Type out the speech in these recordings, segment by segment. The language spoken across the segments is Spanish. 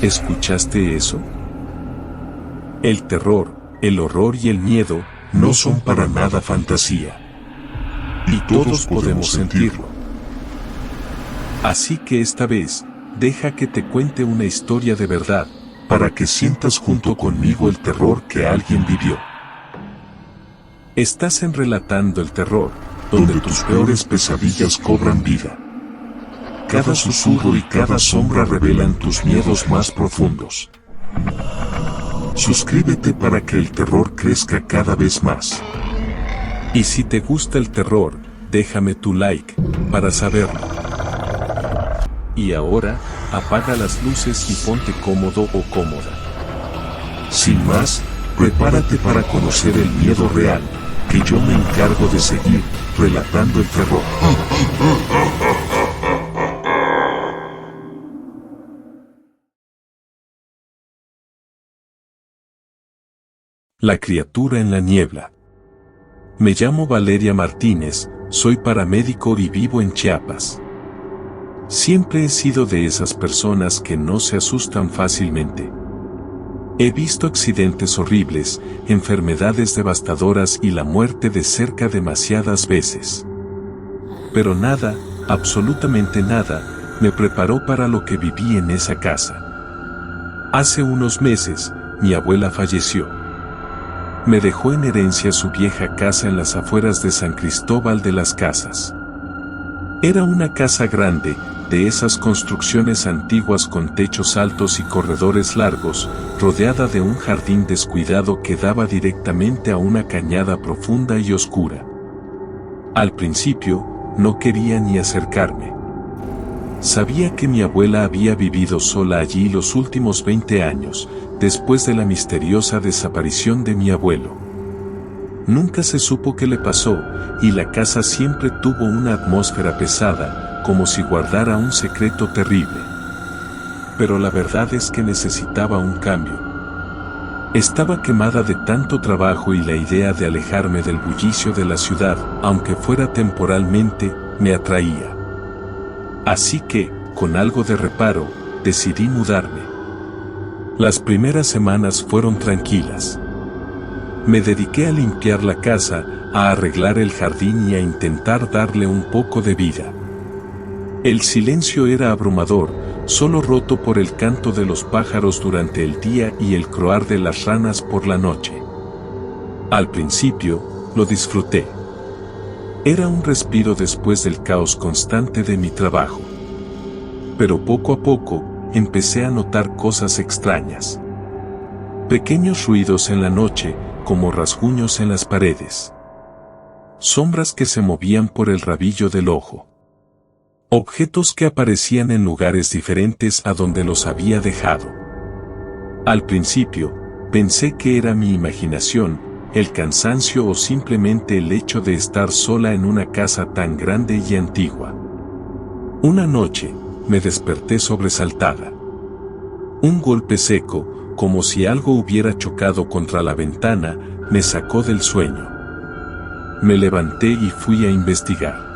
¿Escuchaste eso? El terror, el horror y el miedo no son para nada fantasía. Y todos podemos sentirlo. Así que esta vez, deja que te cuente una historia de verdad, para que sientas junto conmigo el terror que alguien vivió. Estás en Relatando el Terror, donde tus peores pesadillas cobran vida. Cada susurro y cada sombra revelan tus miedos más profundos. Suscríbete para que el terror crezca cada vez más. Y si te gusta el terror, déjame tu like, para saberlo. Y ahora, apaga las luces y ponte cómodo o cómoda. Sin más, prepárate para conocer el miedo real, que yo me encargo de seguir, relatando el terror. La criatura en la niebla. Me llamo Valeria Martínez, soy paramédico y vivo en Chiapas. Siempre he sido de esas personas que no se asustan fácilmente. He visto accidentes horribles, enfermedades devastadoras y la muerte de cerca demasiadas veces. Pero nada, absolutamente nada, me preparó para lo que viví en esa casa. Hace unos meses, mi abuela falleció. Me dejó en herencia su vieja casa en las afueras de San Cristóbal de las Casas. Era una casa grande, de esas construcciones antiguas con techos altos y corredores largos, rodeada de un jardín descuidado que daba directamente a una cañada profunda y oscura. Al principio, no quería ni acercarme. Sabía que mi abuela había vivido sola allí los últimos 20 años, después de la misteriosa desaparición de mi abuelo. Nunca se supo qué le pasó, y la casa siempre tuvo una atmósfera pesada, como si guardara un secreto terrible. Pero la verdad es que necesitaba un cambio. Estaba quemada de tanto trabajo y la idea de alejarme del bullicio de la ciudad, aunque fuera temporalmente, me atraía. Así que, con algo de reparo, decidí mudarme. Las primeras semanas fueron tranquilas. Me dediqué a limpiar la casa, a arreglar el jardín y a intentar darle un poco de vida. El silencio era abrumador, solo roto por el canto de los pájaros durante el día y el croar de las ranas por la noche. Al principio, lo disfruté. Era un respiro después del caos constante de mi trabajo. Pero poco a poco, empecé a notar cosas extrañas. Pequeños ruidos en la noche, como rasguños en las paredes. Sombras que se movían por el rabillo del ojo. Objetos que aparecían en lugares diferentes a donde los había dejado. Al principio, pensé que era mi imaginación, el cansancio o simplemente el hecho de estar sola en una casa tan grande y antigua. Una noche, me desperté sobresaltada. Un golpe seco, como si algo hubiera chocado contra la ventana, me sacó del sueño. Me levanté y fui a investigar.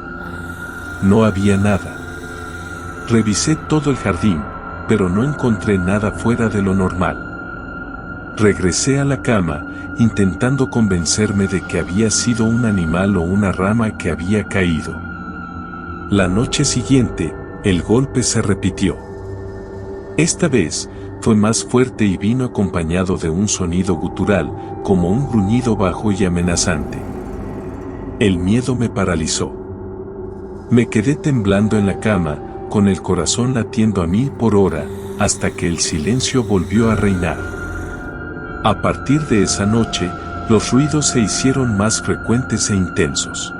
No había nada. Revisé todo el jardín, pero no encontré nada fuera de lo normal. Regresé a la cama, intentando convencerme de que había sido un animal o una rama que había caído. La noche siguiente, el golpe se repitió. Esta vez, fue más fuerte y vino acompañado de un sonido gutural, como un gruñido bajo y amenazante. El miedo me paralizó. Me quedé temblando en la cama, con el corazón latiendo a 1000 por hora, hasta que el silencio volvió a reinar. A partir de esa noche, los ruidos se hicieron más frecuentes e intensos.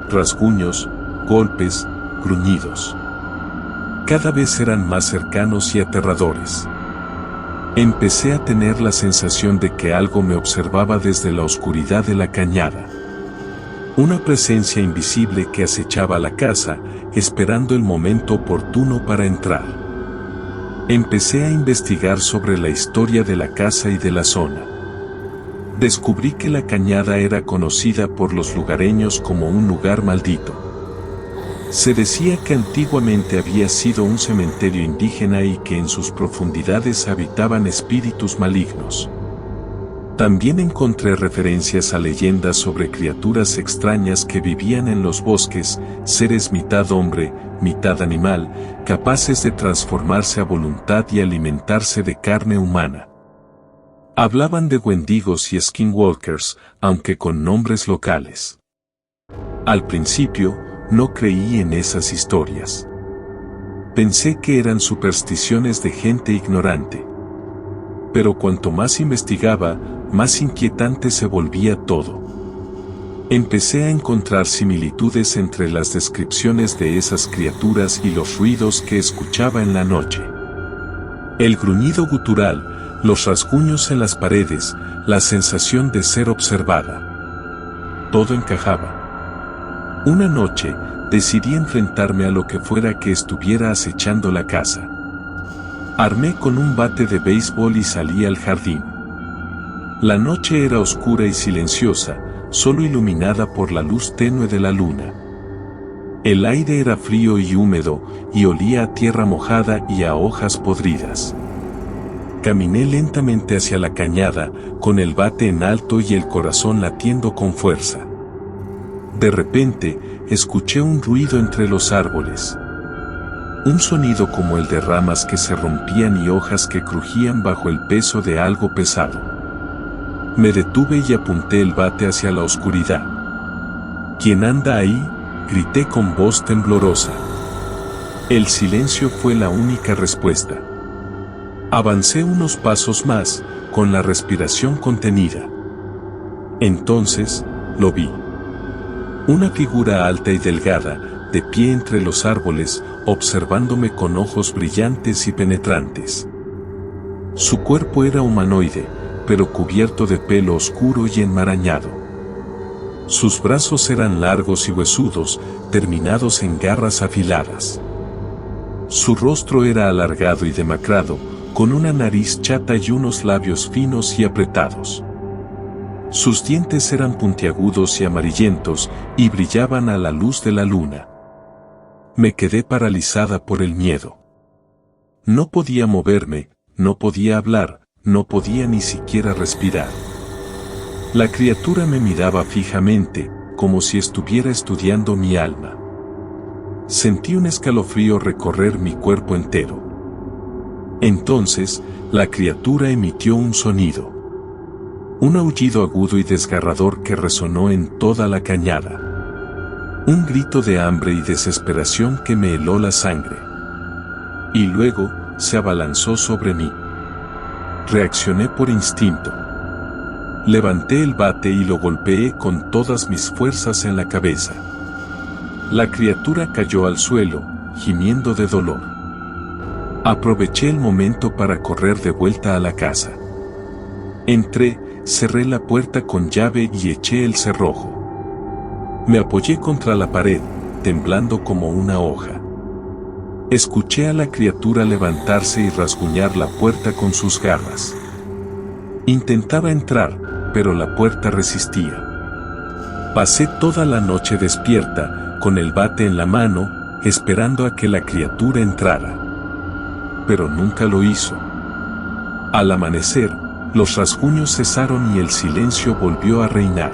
Rasguños, golpes, gruñidos. Cada vez eran más cercanos y aterradores. Empecé a tener la sensación de que algo me observaba desde la oscuridad de la cañada. Una presencia invisible que acechaba la casa, esperando el momento oportuno para entrar. Empecé a investigar sobre la historia de la casa y de la zona. Descubrí que la cañada era conocida por los lugareños como un lugar maldito. Se decía que antiguamente había sido un cementerio indígena y que en sus profundidades habitaban espíritus malignos. También encontré referencias a leyendas sobre criaturas extrañas que vivían en los bosques, seres mitad hombre, mitad animal, capaces de transformarse a voluntad y alimentarse de carne humana. Hablaban de wendigos y skinwalkers, aunque con nombres locales. Al principio, no creí en esas historias. Pensé que eran supersticiones de gente ignorante. Pero cuanto más investigaba, más inquietante se volvía todo. Empecé a encontrar similitudes entre las descripciones de esas criaturas y los ruidos que escuchaba en la noche. El gruñido gutural, los rasguños en las paredes, la sensación de ser observada. Todo encajaba. Una noche, decidí enfrentarme a lo que fuera que estuviera acechando la casa. Armé con un bate de béisbol y salí al jardín. La noche era oscura y silenciosa, solo iluminada por la luz tenue de la luna. El aire era frío y húmedo, y olía a tierra mojada y a hojas podridas. Caminé lentamente hacia la cañada, con el bate en alto y el corazón latiendo con fuerza. De repente, escuché un ruido entre los árboles. Un sonido como el de ramas que se rompían y hojas que crujían bajo el peso de algo pesado. Me detuve y apunté el bate hacia la oscuridad. ¿Quién anda ahí?, grité con voz temblorosa. El silencio fue la única respuesta. Avancé unos pasos más, con la respiración contenida. Entonces, lo vi. Una figura alta y delgada, de pie entre los árboles, observándome con ojos brillantes y penetrantes. Su cuerpo era humanoide, pero cubierto de pelo oscuro y enmarañado. Sus brazos eran largos y huesudos, terminados en garras afiladas. Su rostro era alargado y demacrado, con una nariz chata y unos labios finos y apretados. Sus dientes eran puntiagudos y amarillentos, y brillaban a la luz de la luna. Me quedé paralizada por el miedo. No podía moverme, no podía hablar, no podía ni siquiera respirar. La criatura me miraba fijamente, como si estuviera estudiando mi alma. Sentí un escalofrío recorrer mi cuerpo entero. Entonces, la criatura emitió un sonido. Un aullido agudo y desgarrador que resonó en toda la cañada. Un grito de hambre y desesperación que me heló la sangre. Y luego, se abalanzó sobre mí. Reaccioné por instinto. Levanté el bate y lo golpeé con todas mis fuerzas en la cabeza. La criatura cayó al suelo, gimiendo de dolor. Aproveché el momento para correr de vuelta a la casa. Entré, cerré la puerta con llave y eché el cerrojo. Me apoyé contra la pared, temblando como una hoja. Escuché a la criatura levantarse y rasguñar la puerta con sus garras. Intentaba entrar, pero la puerta resistía. Pasé toda la noche despierta, con el bate en la mano, esperando a que la criatura entrara. Pero nunca lo hizo. Al amanecer, los rasguños cesaron y el silencio volvió a reinar.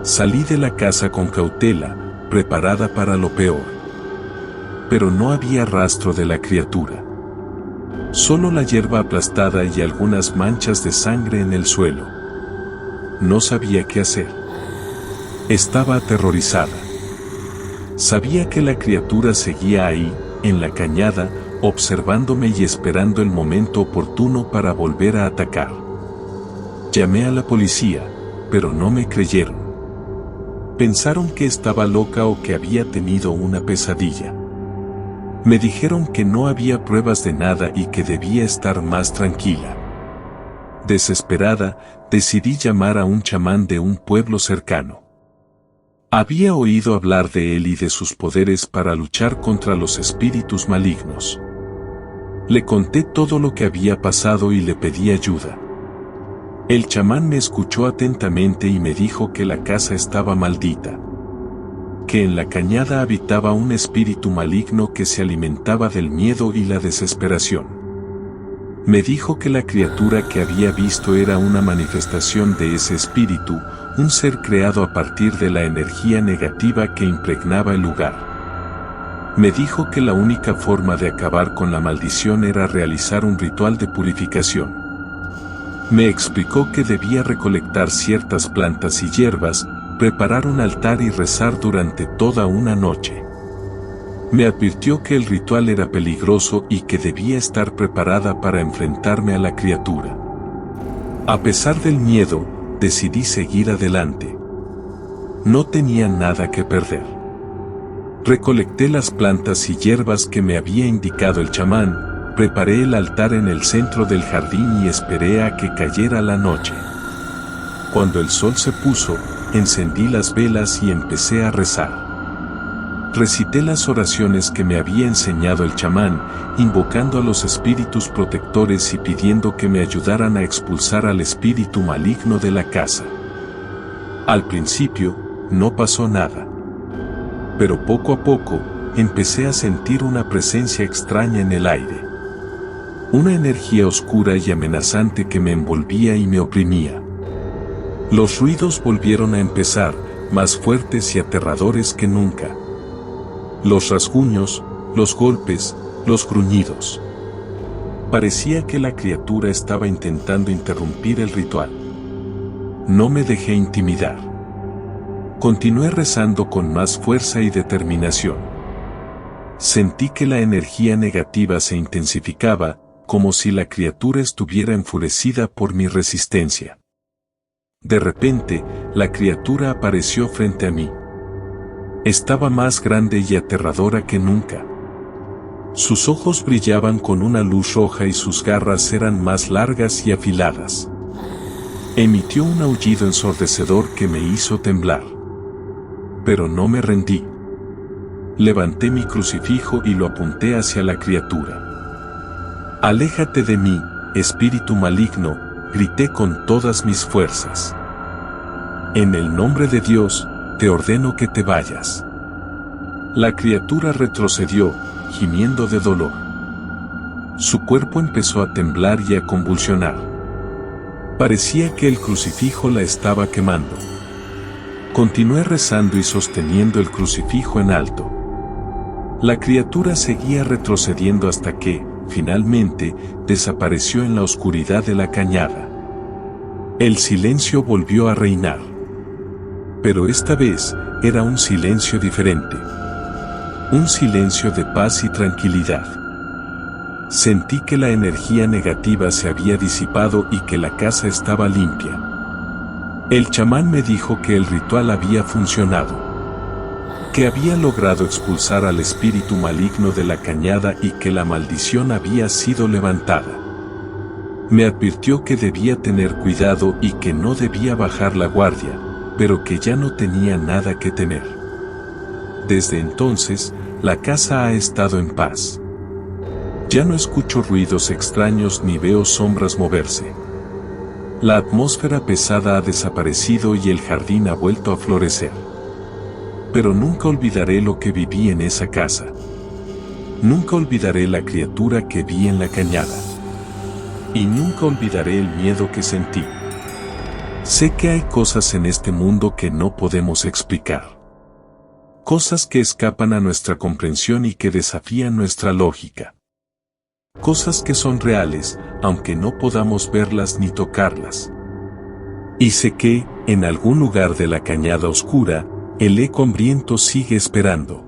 Salí de la casa con cautela, preparada para lo peor. Pero no había rastro de la criatura. Solo la hierba aplastada y algunas manchas de sangre en el suelo. No sabía qué hacer. Estaba aterrorizada. Sabía que la criatura seguía ahí, en la cañada, observándome y esperando el momento oportuno para volver a atacar. Llamé a la policía, pero no me creyeron. Pensaron que estaba loca o que había tenido una pesadilla. Me dijeron que no había pruebas de nada y que debía estar más tranquila. Desesperada, decidí llamar a un chamán de un pueblo cercano. Había oído hablar de él y de sus poderes para luchar contra los espíritus malignos. Le conté todo lo que había pasado y le pedí ayuda. El chamán me escuchó atentamente y me dijo que la casa estaba maldita. que en la cañada habitaba un espíritu maligno que se alimentaba del miedo y la desesperación. Me dijo que la criatura que había visto era una manifestación de ese espíritu, un ser creado a partir de la energía negativa que impregnaba el lugar. Me dijo que la única forma de acabar con la maldición era realizar un ritual de purificación. Me explicó que debía recolectar ciertas plantas y hierbas, preparar un altar y rezar durante toda una noche. Me advirtió que el ritual era peligroso y que debía estar preparada para enfrentarme a la criatura. A pesar del miedo, decidí seguir adelante. No tenía nada que perder. Recolecté las plantas y hierbas que me había indicado el chamán, preparé el altar en el centro del jardín y esperé a que cayera la noche. Cuando el sol se puso, encendí las velas y empecé a rezar. Recité las oraciones que me había enseñado el chamán, invocando a los espíritus protectores y pidiendo que me ayudaran a expulsar al espíritu maligno de la casa. Al principio, no pasó nada. Pero poco a poco, empecé a sentir una presencia extraña en el aire. Una energía oscura y amenazante que me envolvía y me oprimía. Los ruidos volvieron a empezar, más fuertes y aterradores que nunca. Los rasguños, los golpes, los gruñidos. Parecía que la criatura estaba intentando interrumpir el ritual. No me dejé intimidar. Continué rezando con más fuerza y determinación. Sentí que la energía negativa se intensificaba, como si la criatura estuviera enfurecida por mi resistencia. De repente, la criatura apareció frente a mí. Estaba más grande y aterradora que nunca. Sus ojos brillaban con una luz roja y sus garras eran más largas y afiladas. Emitió un aullido ensordecedor que me hizo temblar. Pero no me rendí. Levanté mi crucifijo y lo apunté hacia la criatura. «Aléjate de mí, espíritu maligno», grité con todas mis fuerzas. «En el nombre de Dios, te ordeno que te vayas». La criatura retrocedió, gimiendo de dolor. Su cuerpo empezó a temblar y a convulsionar. Parecía que el crucifijo la estaba quemando. Continué rezando y sosteniendo el crucifijo en alto. La criatura seguía retrocediendo hasta que, finalmente, desapareció en la oscuridad de la cañada. El silencio volvió a reinar. Pero esta vez, era un silencio diferente. Un silencio de paz y tranquilidad. Sentí que la energía negativa se había disipado y que la casa estaba limpia. El chamán me dijo que el ritual había funcionado. Que había logrado expulsar al espíritu maligno de la cañada y que la maldición había sido levantada. Me advirtió que debía tener cuidado y que no debía bajar la guardia, pero que ya no tenía nada que temer. Desde entonces, la casa ha estado en paz. Ya no escucho ruidos extraños ni veo sombras moverse. La atmósfera pesada ha desaparecido y el jardín ha vuelto a florecer. Pero nunca olvidaré lo que viví en esa casa. Nunca olvidaré la criatura que vi en la cañada. Y nunca olvidaré el miedo que sentí. Sé que hay cosas en este mundo que no podemos explicar. Cosas que escapan a nuestra comprensión y que desafían nuestra lógica. Cosas que son reales, aunque no podamos verlas ni tocarlas. Y sé que, en algún lugar de la cañada oscura, el eco hambriento sigue esperando.